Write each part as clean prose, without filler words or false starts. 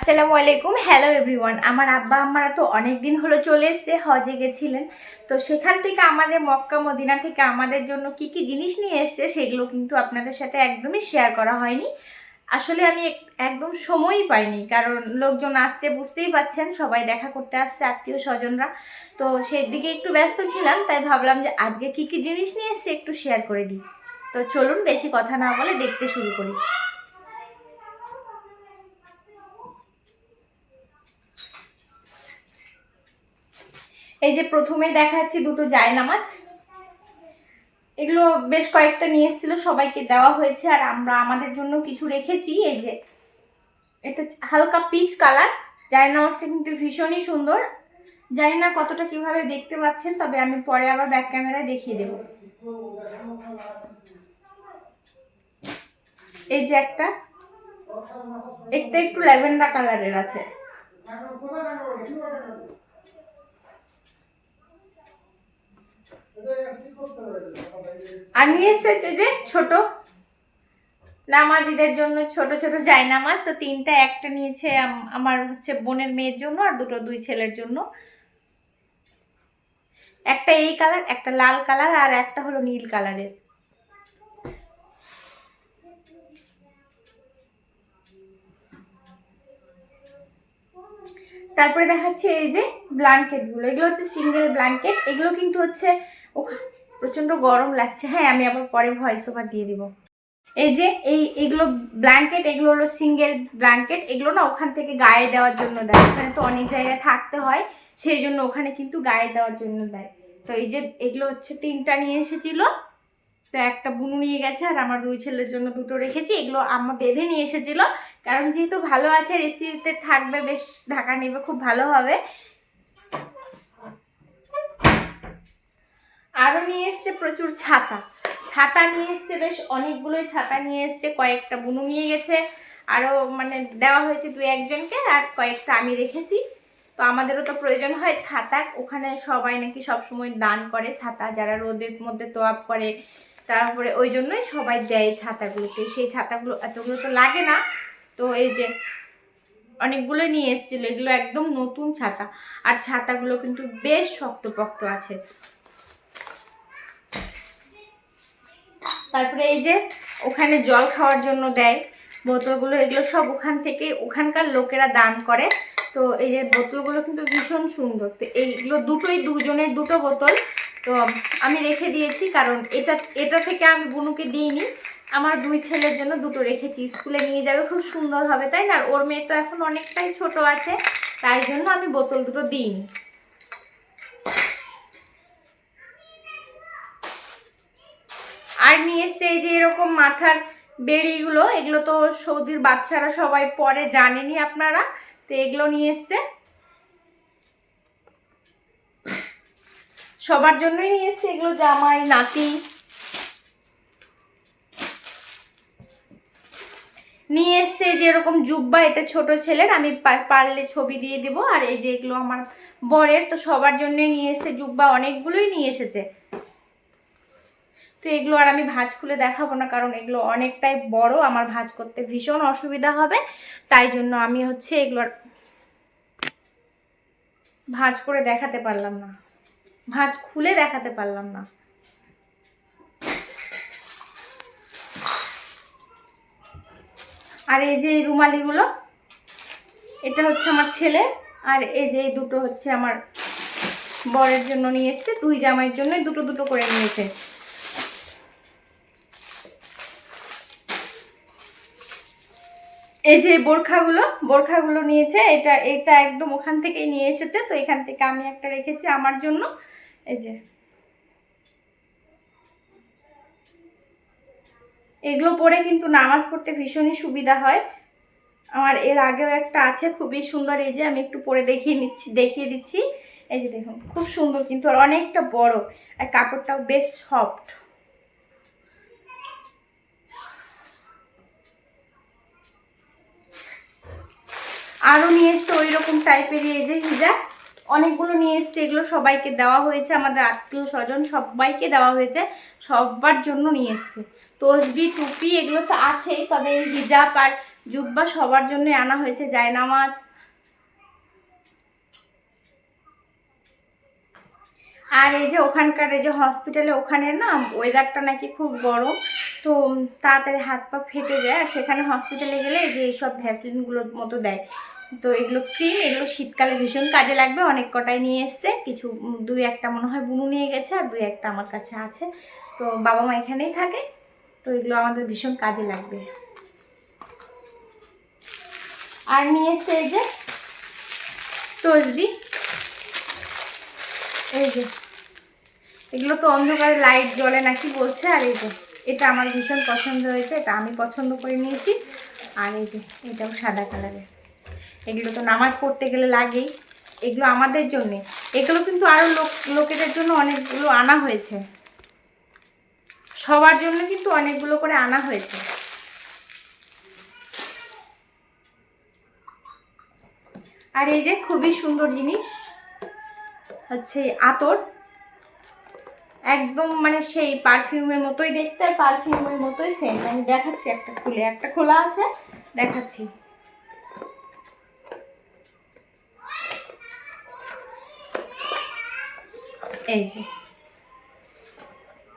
আসসালামু আলাইকুম। Hello everyone. আমার আব্বা আম্মারা তো অনেক দিন হলো চলে এসেছে, হজে গেছিলেন। তো সেখান থেকে আমাদের মক্কা মদিনা থেকে আমাদের জন্য কি কি জিনিস নিয়ে এসেছে সেগুলো কিন্তু আপনাদের সাথে একদমই শেয়ার করা হয়নি। আসলে আমি একদম সময়ই পাইনি, কারণ লোকজন আসছে, বুঝতেই পাচ্ছেন, সবাই দেখা করতে আসছে, আত্মীয় স্বজনরা। তো সেই দিকে একটু ব্যস্ত ছিলাম, তাই ভাবলাম যে আজকে কি কি জিনিস নিয়ে এসেছে একটু শেয়ার করে দিই। তো চলুন বেশি কথা না বলে দেখতে শুরু করি। এই যে প্রথমে দেখাচ্ছি দুটো জায়নামাজ। এগুলো বেশ কয়েকটা নিয়ে এসেছিল, সবাইকে দেওয়া হয়েছে, আর আমরা আমাদের জন্য কিছু রেখেছি। এই যে এটা হালকা পিচ কালার জায়নামাজটা, কিন্তু ভীষণই সুন্দর। জানি না কতটা কিভাবে দেখতে পাচ্ছেন, তবে আমি পরে আবার ব্যাক ক্যামেরায় দেখিয়ে দেব। এই যে একটা একটু ল্যাভেন্ডার কালারের আছে। আর নিয়ে এসেছে যে ছোট নামাজিদের জন্য ছোট ছোট জায়নামাজ। তো তিনটা, একটা নিয়েছে আমার হচ্ছে বোনের মেয়ের জন্য, আর দুই ছেলের জন্য। একটা এই কালার, একটা লাল কালার, আর একটা হলো নীল কালারের। তারপরে দেখাচ্ছি এই যে ব্ল্যাঙ্কেট গুলো। এগুলো হচ্ছে সিঙ্গেল ব্ল্যাঙ্কেট। এগুলো কিন্তু হচ্ছে প্রচন্ড গরম লাগছে। হ্যাঁ, আমি আবার পরে ভয়েস ওভার দিয়ে দিব। এই যে এইগুলো ব্ল্যাঙ্কেট, এগুলো হলো সিঙ্গেল ব্ল্যাঙ্কেট। এগুলো না ওখান থেকে গায়ে দেওয়ার জন্য দেয়, ওখানে তো অনেক জায়গায় থাকতে হয়, সেই জন্য ওখানে কিন্তু গায়ে দেওয়ার জন্য দেয়। তো এই যে এগুলো হচ্ছে তিনটা নিয়ে এসেছিল। তো একটা বুনু নিয়ে গেছে, আর আমার দুই ছেলের জন্য দুটো রেখেছি। এগুলো আম্মা বেঁধে নিয়ে এসেছিল, কারণ যেহেতু ভালো আছে, রেসিপিতে থাকবে, বেশ ঢাকা নেবে, খুব ভালো হবে। আরো নিয়ে এসছে প্রচুর ছাতা। ছাতা নিয়ে এসছে, বেশ অনেকগুলোই ছাতা নিয়ে এসছে। কয়েকটা বুনু নিয়ে গেছে, আরো মানে দেওয়া হয়েছে দুই একজনকে, আর কয়েকটা আমি রেখেছি। তো আমাদেরও তো প্রয়োজন হয় ছাতা। ওখানে সবাই নাকি সবসময় দান করে ছাতা, যারা রোদের মধ্যে তোয়াব করে, তারপরে ওই জন্যই সবাই দেয় ছাতাগুলোকে। সেই ছাতাগুলো এতগুলো তো লাগে না। তো এই যে অনেকগুলো নিয়ে এসেছিল, এগুলো একদম নতুন ছাতা, আর ছাতাগুলো কিন্তু বেশ শক্তপোক্ত আছে। তারপরে এই যে ওখানে জল খাওয়ার জন্য দেয় বোতলগুলো, এগুলো সব ওখান থেকে, ওখানকার লোকেরা দান করে। তো এই যে বোতলগুলো কিন্তু ভীষণ সুন্দর। তো এইগুলো দুজনের দুটো বোতল। তো আমি রেখে দিয়েছি, কারণ এটা থেকে আমি বুনুকে দিইনি, আমার দুই ছেলের জন্য দুটো রেখেছি। স্কুলে নিয়ে যাবে, খুব সুন্দর হবে, তাই না? ওর মেয়ে তো এখন অনেকটাই ছোট আছে, তাই জন্য আমি বোতল দুটো দিইনি। আর নিয়ে এসছে এই যে এরকম মাথার বেড়িগুলো। এগুলো তো সৌদির বাচ্চারা সবাই পরে, জানেনই আপনারা। তো এগুলো নিয়ে এসছে, সবার জন্যই নিয়ে এসছে এগুলো, জামাই, নাতি। নিয়ে এসছে যে এরকম জুব্বা, এটা ছোট ছেলের, আমি পারলে ছবি দিয়ে দিব। আর এই যে এগুলো আমার বরের। তো সবার জন্যই নিয়ে এসছে জুব্বা, অনেকগুলোই নিয়ে এসেছে। তো এগুলো আর আমি ভাঁজ খুলে দেখাবো না, কারণ এগুলো অনেকটাই বড়, আমার ভাঁজ করতে ভীষণ অসুবিধা হবে। তাই জন্য আমি হচ্ছে এগুলো ভাঁজ করে দেখাতে পারলাম না, ভাঁজ খুলে দেখাতে পারলাম না। আর এই যে রুমালিগুলো, এটা হচ্ছে আমার ছেলে, আর এই যে এই দুটো হচ্ছে আমার বরের জন্য নিয়ে এসছে। দুই জামাইয়ের জন্য দুটো দুটো করে নিয়েছে। এই যে বোরখাগুলো নিয়েছে, এটা একদম ওখান থেকেই নিয়ে এসেছে। তো এখান থেকে আমি একটা রেখেছি আমার জন্য। এই যে এগুলো পরে কিন্তু নামাজ পড়তে ভীষণই সুবিধা হয়। আমার এর আগেও একটা আছে, খুবই সুন্দর। এই যে আমি একটু পরে দেখিয়ে দিচ্ছি। এই যে দেখুন, খুব সুন্দর কিন্তু, আর অনেকটা বড়, আর কাপড়টাও বেশ সফট। আরও নিয়ে এসছে ওই রকম টাইপেরই এই যে হিজাব, অনেকগুলো নিয়ে এসছে। এগুলো সবাইকে দেওয়া হয়েছে, আমাদের আত্মীয় স্বজন সবাইকে দেওয়া হয়েছে, সবার জন্য নিয়ে এসছে। তসবি টুপি এগুলো তো আছেই, তবে এই হিজাব আর জুব্বা সবার জন্যই আনা হয়েছে, জায়নামাজ। আর এই যে ওখানকার এই যে হসপিটালে ওখানে না ওয়েদারটা নাকি খুব গরম, তো তাড়াতাড়ি হাত পা ফেটে যায়। আর সেখানে হসপিটালে গেলে এই যে এইসব ভ্যাসলিনগুলোর মতো দেয়, তো এগুলো ক্রিম, এগুলো শীতকালে ভীষণ কাজে লাগবে। অনেক কটাই নিয়ে এসছে, কিছু 2-1টা মনে হয় বুনু নিয়ে গেছে, আর 2-1টা আমার কাছে আছে। তো বাবা মা এখানেই থাকে, তো এগুলো আমাদের ভীষণ কাজে লাগবে। আর নিয়ে এসছে এই যে তসবি, এই যে এগুলো তো অন্ধকারে লাইট জ্বলে নাকি বলছে। আর এই যে এটা আমার ভীষণ পছন্দ হয়েছে, এটা আমি পছন্দ করে নিয়েছি। আর এই যে এটাও সাদা কালারের, এগুলো তো নামাজ পড়তে গেলে লাগেই। এগুলো আমাদের জন্যে, এগুলো কিন্তু আরও লোকেদের জন্য অনেকগুলো আনা হয়েছে, সবার জন্য কিন্তু অনেকগুলো করে আনা হয়েছে। আর এই যে খুবই সুন্দর জিনিস হচ্ছে আতর, একদম মানে সেই পারফিউমের মতোই দেখতে আর পারফিউমের মতোই সেন্ট। আমি দেখাচ্ছি, একটা খুলে, একটা খোলা আছে, দেখাচ্ছি। এই যে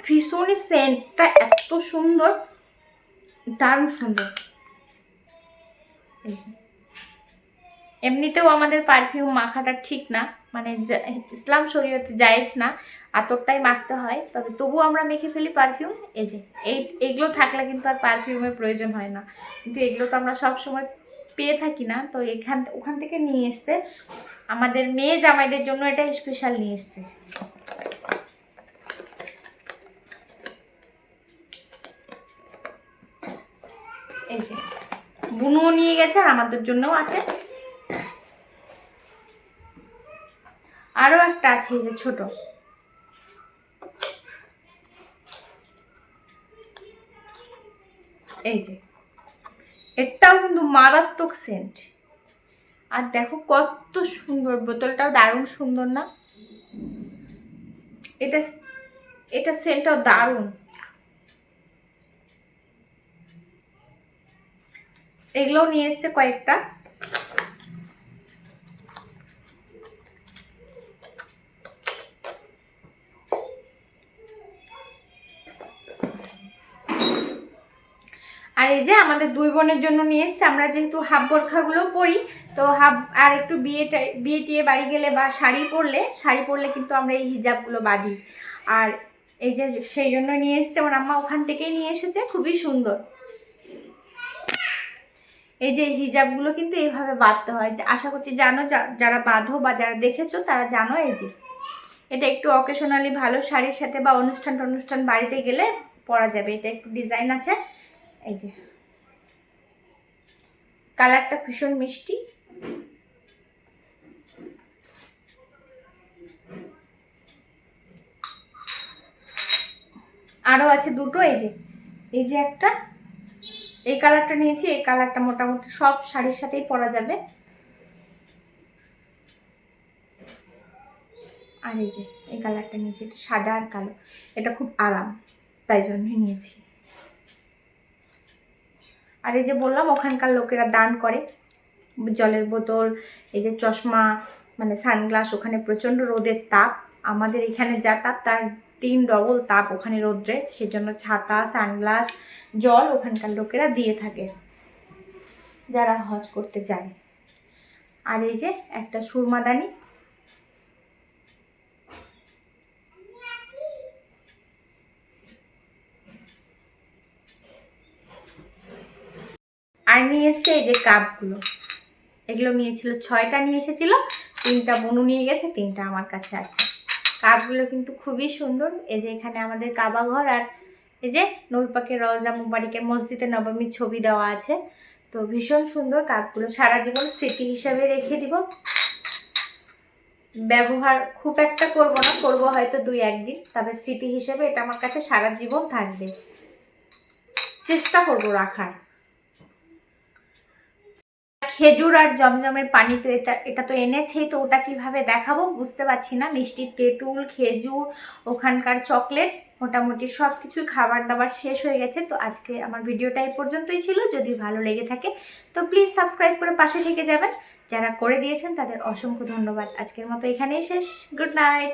ভীষণই সেন্টটা এত সুন্দর, দারুণ সুন্দর। এই যে এমনিতেও আমাদের পারফিউম মাখাটা ঠিক না, মানে ইসলাম শরীয়তে জায়েজ না, আতরটাই মাখতে হয়, তবে তবু আমরা মেখে ফেলি পারফিউম। এই যে এইগুলো থাকলে কিন্তু আর পারফিউমের প্রয়োজন হয় না, কিন্তু এগুলো তো আমরা সব সময় পেয়ে থাকি না। তো ওখান থেকে নিয়ে এসছে, আমাদের মেয়ে জামাইদের জন্য এটা স্পেশাল নিয়ে এসছে। এই যে বুনুও নিয়ে গেছে, আর আমাদের জন্যও আছে। আরো একটা আছে এই যে ছোট, এই যে এটাও কিন্তু মারাত্মক সেন্ট। আর দেখো কত সুন্দর, বোতলটাও দারুণ সুন্দর না? এটা এটা সেন্টটাও দারুণ। এগুলোও নিয়ে এসছে কয়েকটা। আর এই যে আমাদের 2 বোনের জন্য নিয়ে এসছে, আমরা যেহেতু হাফ বোরখাগুলো পরি, তো হাফ আর একটু বিয়ে টিয়ে বাড়ি গেলে বা শাড়ি পরলে কিন্তু আমরা এই হিজাবগুলো বাঁধি। আর এই যে সেই জন্য নিয়ে এসছে আমার আম্মা, ওখান থেকেই নিয়ে এসেছে, খুবই সুন্দর। এই যে হিজাবগুলো কিন্তু এইভাবে বাঁধতে হয়, আশা করছি জানো, যারা বাঁধো বা যারা দেখেছো তারা জানো। এই যে এটা একটু অকেশনালি ভালো শাড়ির সাথে বা অনুষ্ঠান বাড়িতে গেলে পরা যাবে। এটা একটু ডিজাইন আছে, এই যে কালারটা ভীষণ মিষ্টি। আরও আছে দুটো, এই যে একটা, এই কালারটা নিয়েছি। এই কালারটা মোটামুটি সব শাড়ির সাথেই পরা যাবে। আর এই যে এই কালারটা নিয়েছি, এটা সাদা আর কালো, এটা খুব আরাম, তাই জন্যই নিয়েছি। আর এই যে বললাম ওখানকার লোকেরা দান করে জলের বোতল, এই যে চশমা, মানে সানগ্লাস। ওখানে প্রচণ্ড রোদের তাপ, আমাদের এখানে যা তাপ তার 3 ডবল তাপ ওখানে রোদ্রে, সেজন্য ছাতা, সানগ্লাস, জল ওখানকার লোকেরা দিয়ে থাকে যারা হজ করতে যায়। আর এই যে একটা সুরমাদানি, আর নিয়ে এসছে এই যে কাপগুলো, এগুলো নিয়েছিল 6টা নিয়ে এসেছিল, 3টা বনু নিয়ে গেছে, 3টা আমার কাছে আছে। কাপগুলো কিন্তু খুবই সুন্দর। এই যে এখানে আমাদের কাবা ঘর, আর এই যে নূর পাকের রওজা মুবারকের মসজিদে নবমীর ছবি দেওয়া আছে। তো ভীষণ সুন্দর কাপগুলো, সারা জীবন স্মৃতি হিসাবে রেখে দিব। ব্যবহার খুব একটা করব না, করব হয়তো 2-1 দিন, তবে স্মৃতি হিসেবে এটা আমার কাছে সারা জীবন থাকবে, চেষ্টা করব রাখার। খেজুর আর জমজমের পানি, তো এটা তো এনেছেই, তো ওটা কিভাবে দেখাবো বুঝতে পারছি না। মিষ্টি তেঁতুল, খেজুর, ওখানকার চকলেট, মোটামুটি সব কিছু খাবার দাবার শেষ হয়ে গেছে। তো আজকে আমার ভিডিওটা এই পর্যন্তই ছিল। যদি ভালো লেগে থাকে তো প্লিজ সাবস্ক্রাইব করে পাশে থেকে যাবেন। যারা করে দিয়েছেন তাদের অসংখ্য ধন্যবাদ। আজকের মতো এখানেই শেষ। Good night.